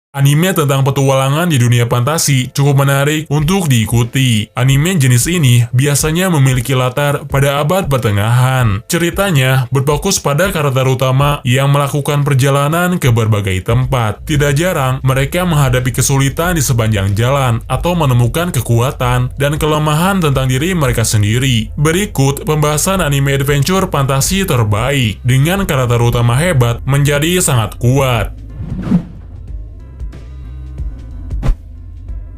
Anime tentang petualangan di dunia fantasi cukup menarik untuk diikuti. Anime jenis ini biasanya memiliki latar pada abad pertengahan. Ceritanya berfokus pada karakter utama yang melakukan perjalanan ke berbagai tempat. Tidak jarang mereka menghadapi kesulitan di sepanjang jalan atau menemukan kekuatan dan kelemahan tentang diri mereka sendiri. Berikut pembahasan anime adventure fantasi terbaik dengan karakter utama hebat menjadi sangat kuat.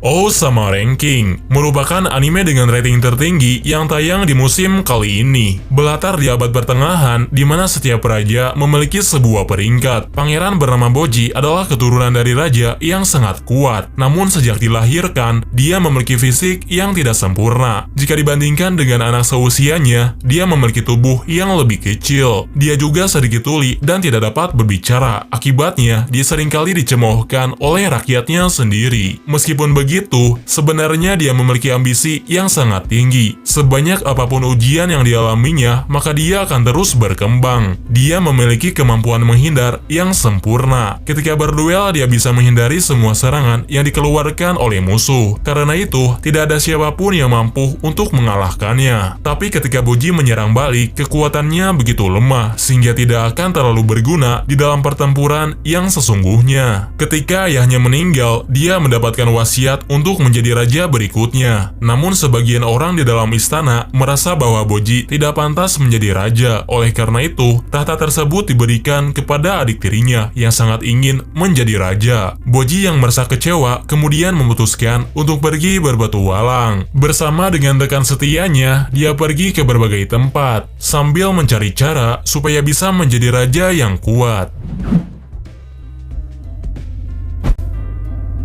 Osama Ranking merupakan anime dengan rating tertinggi yang tayang di musim kali ini. Berlatar di abad pertengahan, di mana setiap raja memiliki sebuah peringkat. Pangeran bernama Boji adalah keturunan dari raja yang sangat kuat. Namun sejak dilahirkan, dia memiliki fisik yang tidak sempurna. Jika dibandingkan dengan anak seusianya, dia memiliki tubuh yang lebih kecil. Dia juga sedikit tuli dan tidak dapat berbicara. Akibatnya, dia seringkali dicemoohkan oleh rakyatnya sendiri. Meskipun begitu, sebenarnya dia memiliki ambisi yang sangat tinggi. Sebanyak apapun ujian yang dialaminya, maka dia akan terus berkembang. Dia memiliki kemampuan menghindar yang sempurna. Ketika berduel, dia bisa menghindari semua serangan yang dikeluarkan oleh musuh. Karena itu, tidak ada siapapun yang mampu untuk mengalahkannya. Tapi ketika Boji menyerang balik, kekuatannya begitu lemah, sehingga tidak akan terlalu berguna di dalam pertempuran yang sesungguhnya. Ketika ayahnya meninggal, dia mendapatkan wasiat untuk menjadi raja berikutnya. Namun sebagian orang di dalam istana merasa bahwa Boji tidak pantas menjadi raja. Oleh karena itu, tahta tersebut diberikan kepada adik tirinya yang sangat ingin menjadi raja. Boji yang merasa kecewa kemudian memutuskan untuk pergi berpetualang. Bersama dengan rekan setianya, dia pergi ke berbagai tempat sambil mencari cara supaya bisa menjadi raja yang kuat.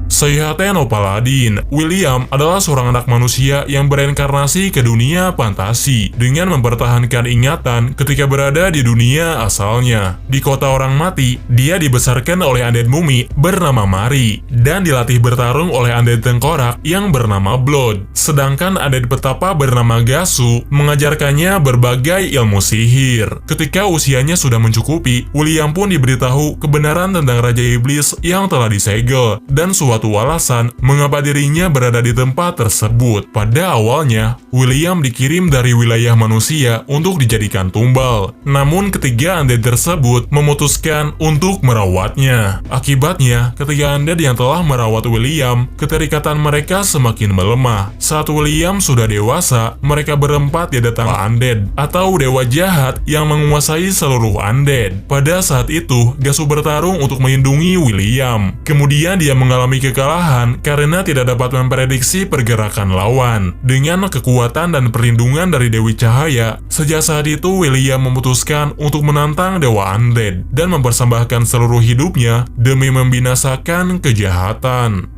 Seihatén Paladin, William adalah seorang anak manusia yang bereinkarnasi ke dunia fantasi dengan mempertahankan ingatan ketika berada di dunia asalnya. Di kota orang mati, dia dibesarkan oleh undead mumi bernama Mari dan dilatih bertarung oleh undead tengkorak yang bernama Blood. Sedangkan undead petapa bernama Gasu mengajarkannya berbagai ilmu sihir. Ketika usianya sudah mencukupi, William pun diberitahu kebenaran tentang Raja Iblis yang telah disegel dan suatu alasan mengapa dirinya berada di tempat tersebut. Pada awalnya, William dikirim dari wilayah manusia untuk dijadikan tumbal. Namun ketiga undead tersebut memutuskan untuk merawatnya. Akibatnya, ketiga undead yang telah merawat William, keterikatan mereka semakin melemah. Saat William sudah dewasa, mereka berempat didatangi undead atau dewa jahat yang menguasai seluruh undead. Pada saat itu, Gasu bertarung untuk melindungi William. Kemudian dia mengalami kekalahan karena tidak dapat memprediksi pergerakan lawan. Dengan kekuatan dan perlindungan dari Dewi Cahaya, sejak saat itu William memutuskan untuk menantang Dewa Undead dan mempersembahkan seluruh hidupnya demi membinasakan kejahatan.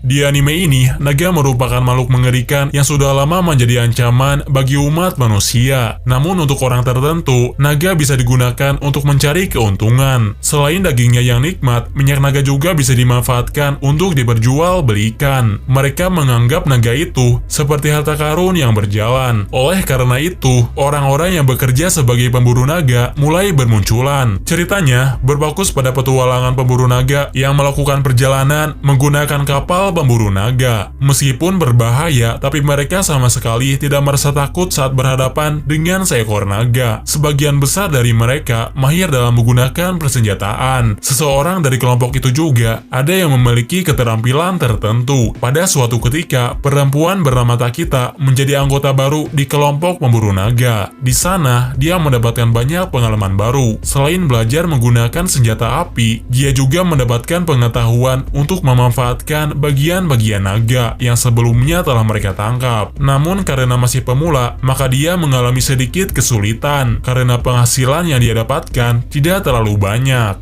Di anime ini, naga merupakan makhluk mengerikan yang sudah lama menjadi ancaman bagi umat manusia. Namun untuk orang tertentu, naga bisa digunakan untuk mencari keuntungan. Selain dagingnya yang nikmat, minyak naga juga bisa dimanfaatkan untuk diperjualbelikan. Mereka menganggap naga itu seperti harta karun yang berjalan. Oleh karena itu, orang-orang yang bekerja sebagai pemburu naga mulai bermunculan. Ceritanya berfokus pada petualangan pemburu naga yang melakukan perjalanan menggunakan kapal pemburu naga. Meskipun berbahaya, tapi mereka sama sekali tidak merasa takut saat berhadapan dengan seekor naga. Sebagian besar dari mereka mahir dalam menggunakan persenjataan. Seseorang dari kelompok itu juga ada yang memiliki keterampilan tertentu. Pada suatu ketika, perempuan bernama Takita menjadi anggota baru di kelompok pemburu naga. Di sana, dia mendapatkan banyak pengalaman baru. Selain belajar menggunakan senjata api, dia juga mendapatkan pengetahuan untuk memanfaatkan bagian-bagian naga yang sebelumnya telah mereka tangkap. Namun karena masih pemula, maka dia mengalami sedikit kesulitan karena penghasilan yang dia dapatkan tidak terlalu banyak.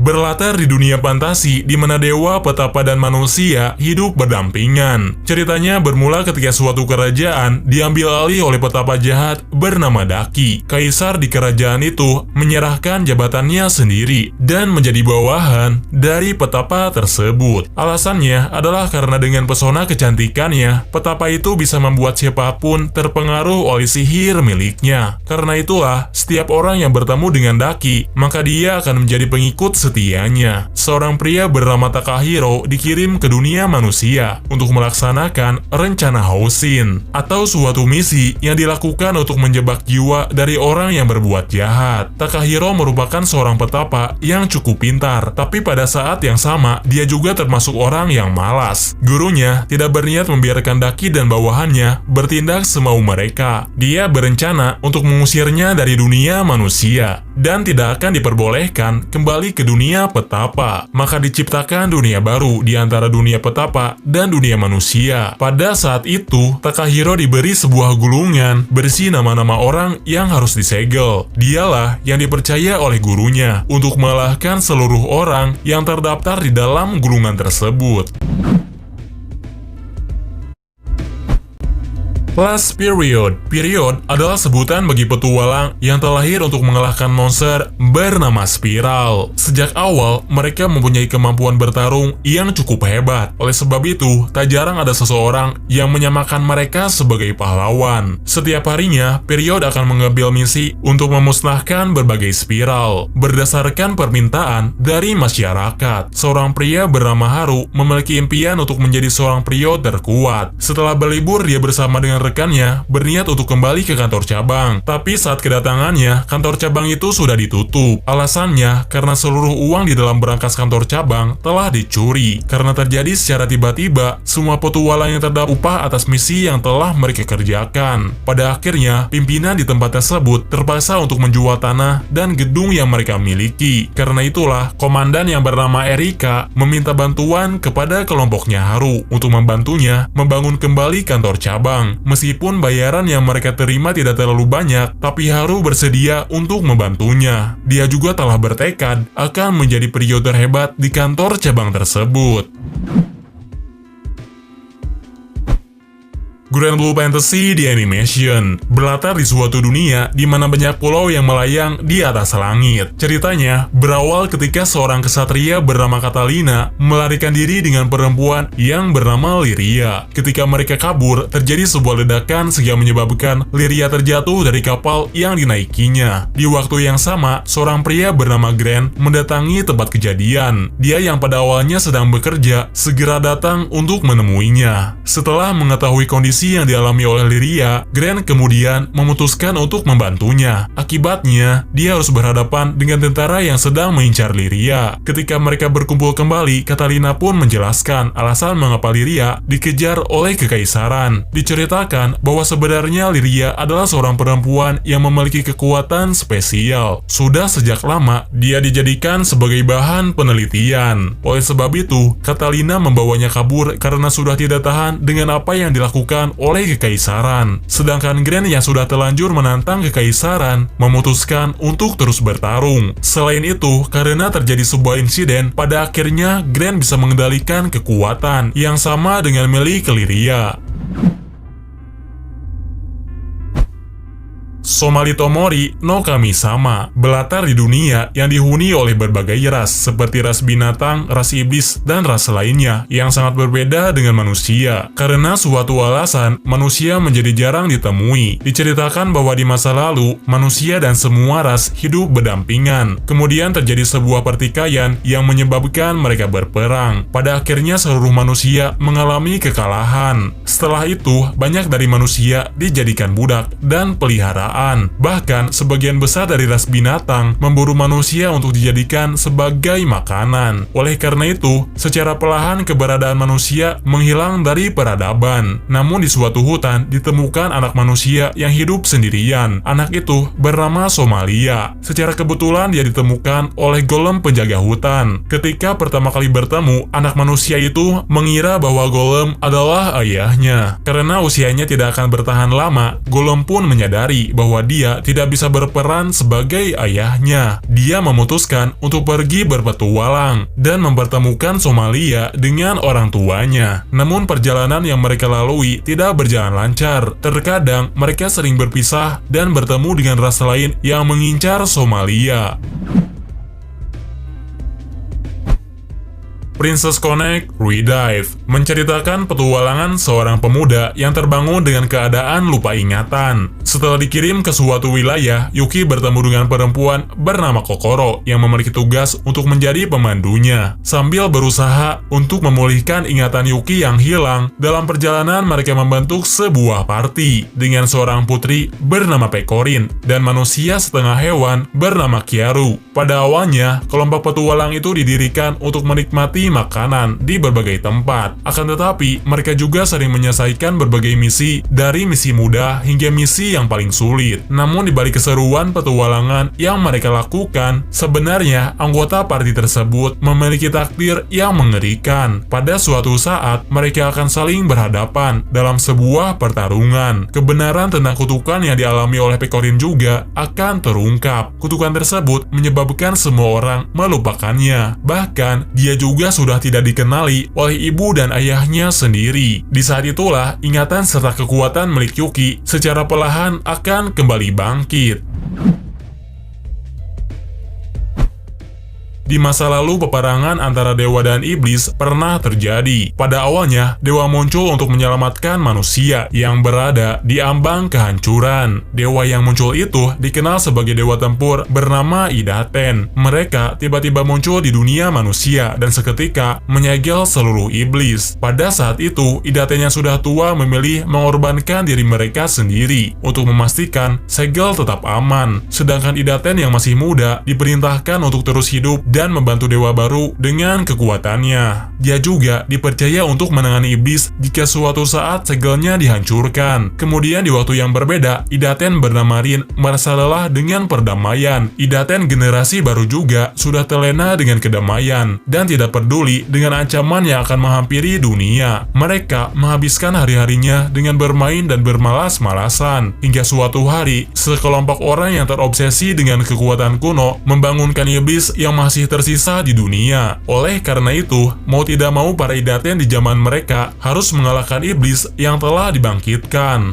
berlatar di dunia fantasi di mana dewa, petapa, dan manusia hidup berdampingan. Ceritanya bermula ketika suatu kerajaan diambil alih oleh petapa jahat bernama Daki. Kaisar di kerajaan itu menyerahkan jabatannya sendiri dan menjadi bawahan dari petapa tersebut. Alasannya adalah karena dengan pesona kecantikannya, petapa itu bisa membuat siapapun terpengaruh oleh sihir miliknya. Karena itulah, setiap orang yang bertemu dengan Daki, maka dia akan menjadi pengikut setianya. Seorang pria bernama Takahiro dikirim ke dunia manusia untuk melaksanakan rencana Housin, atau suatu misi yang dilakukan untuk menjebak jiwa dari orang yang berbuat jahat. Takahiro merupakan seorang petapa yang cukup pintar, tapi pada saat yang sama, dia juga termasuk orang yang malas. Gurunya tidak berniat membiarkan Daki dan bawahannya bertindak semau mereka. Dia berencana untuk mengusirnya dari dunia manusia dan tidak akan diperbolehkan kembali ke dunia petapa. Maka diciptakan dunia baru di antara dunia petapa dan dunia manusia. Pada saat itu, Takahiro diberi sebuah gulungan berisi nama-nama orang yang harus disegel. Dialah yang dipercaya oleh gurunya untuk mengalahkan seluruh orang yang terdaftar di dalam gulungan tersebut. Last Period. Period adalah sebutan bagi petualang yang terlahir untuk mengalahkan monster bernama Spiral. Sejak awal, mereka mempunyai kemampuan bertarung yang cukup hebat. Oleh sebab itu, tak jarang ada seseorang yang menyamakan mereka sebagai pahlawan. Setiap harinya, Period akan mengambil misi untuk memusnahkan berbagai spiral. Berdasarkan permintaan dari masyarakat, seorang pria bernama Haru memiliki impian untuk menjadi seorang Period terkuat. Setelah berlibur, dia bersama dengan rekannya berniat untuk kembali ke kantor cabang. Tapi saat kedatangannya, kantor cabang itu sudah ditutup. Alasannya karena seluruh uang di dalam berangkas kantor cabang telah dicuri. Karena terjadi secara tiba-tiba, semua petualang yang terdapat upah atas misi yang telah mereka kerjakan. Pada akhirnya, pimpinan di tempat tersebut terpaksa untuk menjual tanah dan gedung yang mereka miliki. Karena itulah, komandan yang bernama Erika meminta bantuan kepada kelompoknya Haru untuk membantunya membangun kembali kantor cabang. Meskipun bayaran yang mereka terima tidak terlalu banyak, tapi Haru bersedia untuk membantunya. Dia juga telah bertekad akan menjadi pria terhebat di kantor cabang tersebut. Grand Blue Fantasy di Animation berlatar di suatu dunia di mana banyak pulau yang melayang di atas langit. Ceritanya berawal ketika seorang kesatria bernama Catalina melarikan diri dengan perempuan yang bernama Lyria. Ketika mereka kabur, terjadi sebuah ledakan sehingga menyebabkan Lyria terjatuh dari kapal yang dinaikinya. Di waktu yang sama, seorang pria bernama Grant mendatangi tempat kejadian. Dia yang pada awalnya sedang bekerja segera datang untuk menemuinya. Setelah mengetahui kondisi yang dialami oleh Lyria, Grant kemudian memutuskan untuk membantunya. Akibatnya, dia harus berhadapan dengan tentara yang sedang mengincar Lyria. Ketika mereka berkumpul kembali, Catalina pun menjelaskan alasan mengapa Lyria dikejar oleh kekaisaran. Diceritakan bahwa sebenarnya Lyria adalah seorang perempuan yang memiliki kekuatan spesial. Sudah sejak lama, dia dijadikan sebagai bahan penelitian. Oleh sebab itu, Catalina membawanya kabur karena sudah tidak tahan dengan apa yang dilakukan oleh kekaisaran. Sedangkan Grant yang sudah terlanjur menantang kekaisaran memutuskan untuk terus bertarung. Selain itu, karena terjadi sebuah insiden, pada akhirnya Grant bisa mengendalikan kekuatan yang sama dengan milik Lyria. Somalito Mori no Kami-sama berlatar di dunia yang dihuni oleh berbagai ras, seperti ras binatang, ras iblis, dan ras lainnya yang sangat berbeda dengan manusia. Karena suatu alasan, manusia menjadi jarang ditemui. Diceritakan bahwa di masa lalu, manusia dan semua ras hidup berdampingan. Kemudian terjadi sebuah pertikaian yang menyebabkan mereka berperang. Pada akhirnya seluruh manusia mengalami kekalahan. Setelah itu, banyak dari manusia dijadikan budak dan peliharaan. Bahkan, sebagian besar dari ras binatang memburu manusia untuk dijadikan sebagai makanan. Oleh karena itu, secara perlahan keberadaan manusia menghilang dari peradaban. Namun di suatu hutan ditemukan anak manusia yang hidup sendirian. Anak itu bernama Somalia. Secara kebetulan dia ditemukan oleh golem penjaga hutan. Ketika pertama kali bertemu, anak manusia itu mengira bahwa golem adalah ayahnya. Karena usianya tidak akan bertahan lama, golem pun menyadari bahwa bahwa dia tidak bisa berperan sebagai ayahnya. Dia memutuskan untuk pergi berpetualang dan mempertemukan Somalia dengan orang tuanya. Namun perjalanan yang mereka lalui tidak berjalan lancar. Terkadang mereka sering berpisah dan bertemu dengan ras lain yang mengincar Somalia. Princess Connect Redive menceritakan petualangan seorang pemuda yang terbangun dengan keadaan lupa ingatan. Setelah dikirim ke suatu wilayah, Yuki bertemu dengan perempuan bernama Kokoro yang memiliki tugas untuk menjadi pemandunya. Sambil berusaha untuk memulihkan ingatan Yuki yang hilang, dalam perjalanan mereka membentuk sebuah party dengan seorang putri bernama Pekorin dan manusia setengah hewan bernama Kiaru. Pada awalnya, kelompok petualang itu didirikan untuk menikmati makanan di berbagai tempat. Akan tetapi, mereka juga sering menyelesaikan berbagai misi, dari misi mudah hingga misi yang paling sulit. Namun di balik keseruan petualangan yang mereka lakukan, sebenarnya anggota party tersebut memiliki takdir yang mengerikan. Pada suatu saat, mereka akan saling berhadapan dalam sebuah pertarungan. Kebenaran tentang kutukan yang dialami oleh Pekorin juga akan terungkap. Kutukan tersebut menyebabkan semua orang melupakannya. Bahkan, dia juga sudah tidak dikenali oleh ibu dan ayahnya sendiri. Di saat itulah, ingatan serta kekuatan milik Yuki secara perlahan akan kembali bangkit. Di masa lalu, peperangan antara dewa dan iblis pernah terjadi. Pada awalnya, dewa muncul untuk menyelamatkan manusia yang berada di ambang kehancuran. Dewa yang muncul itu dikenal sebagai dewa tempur bernama Idaten. Mereka tiba-tiba muncul di dunia manusia dan seketika menyegel seluruh iblis. Pada saat itu, Idaten yang sudah tua memilih mengorbankan diri mereka sendiri untuk memastikan segel tetap aman. Sedangkan Idaten yang masih muda diperintahkan untuk terus hidup dan membantu dewa baru dengan kekuatannya. Dia juga dipercaya untuk menangani iblis jika suatu saat segelnya dihancurkan. Kemudian di waktu yang berbeda, Idaten bernama Rin merasa lelah dengan perdamaian. Idaten generasi baru juga sudah terlena dengan kedamaian dan tidak peduli dengan ancaman yang akan menghampiri dunia. Mereka menghabiskan hari-harinya dengan bermain dan bermalas-malasan. Hingga suatu hari, sekelompok orang yang terobsesi dengan kekuatan kuno membangunkan iblis yang masih tersisa di dunia. Oleh karena itu, mau tidak mau para Idaten di zaman mereka harus mengalahkan iblis yang telah dibangkitkan.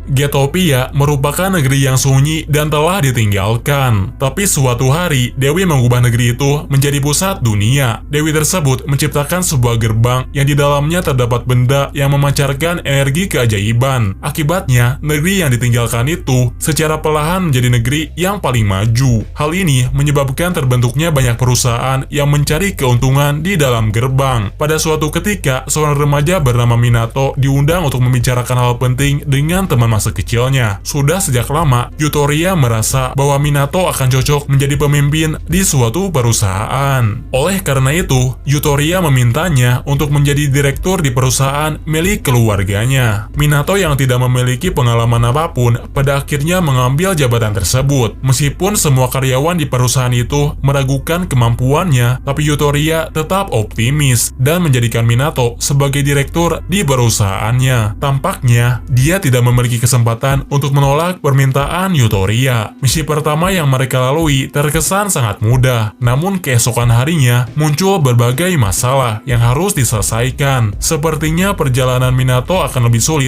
Getopia merupakan negeri yang sunyi dan telah ditinggalkan. Tapi suatu hari, Dewi mengubah negeri itu menjadi pusat dunia. Dewi tersebut menciptakan sebuah gerbang yang di dalamnya terdapat benda yang memancarkan energi keajaiban. Akibatnya, negeri yang ditinggalkan itu secara perlahan menjadi negeri yang paling maju. Hal ini menyebabkan terbentuknya banyak perusahaan yang mencari keuntungan di dalam gerbang. Pada suatu ketika, seorang remaja bernama Minato diundang untuk membicarakan hal penting dengan teman masa kecilnya. Sudah sejak lama, Yutoria merasa bahwa Minato akan cocok menjadi pemimpin di suatu perusahaan. Oleh karena itu, Yutoria memintanya untuk menjadi direktur di perusahaan milik keluarganya. Minato yang tidak memiliki pengalaman apapun, pada akhirnya mengambil jabatan tersebut. Meskipun semua karyawan di perusahaan itu meragukan kemampuannya, tapi Yutoria tetap optimis dan menjadikan Minato sebagai direktur di perusahaannya. Tampaknya, dia tidak memiliki kesempatan untuk menolak permintaan Yutoria. Misi pertama yang mereka lalui terkesan sangat mudah, namun keesokan harinya muncul berbagai masalah yang harus diselesaikan. Sepertinya perjalanan Minato akan lebih sulit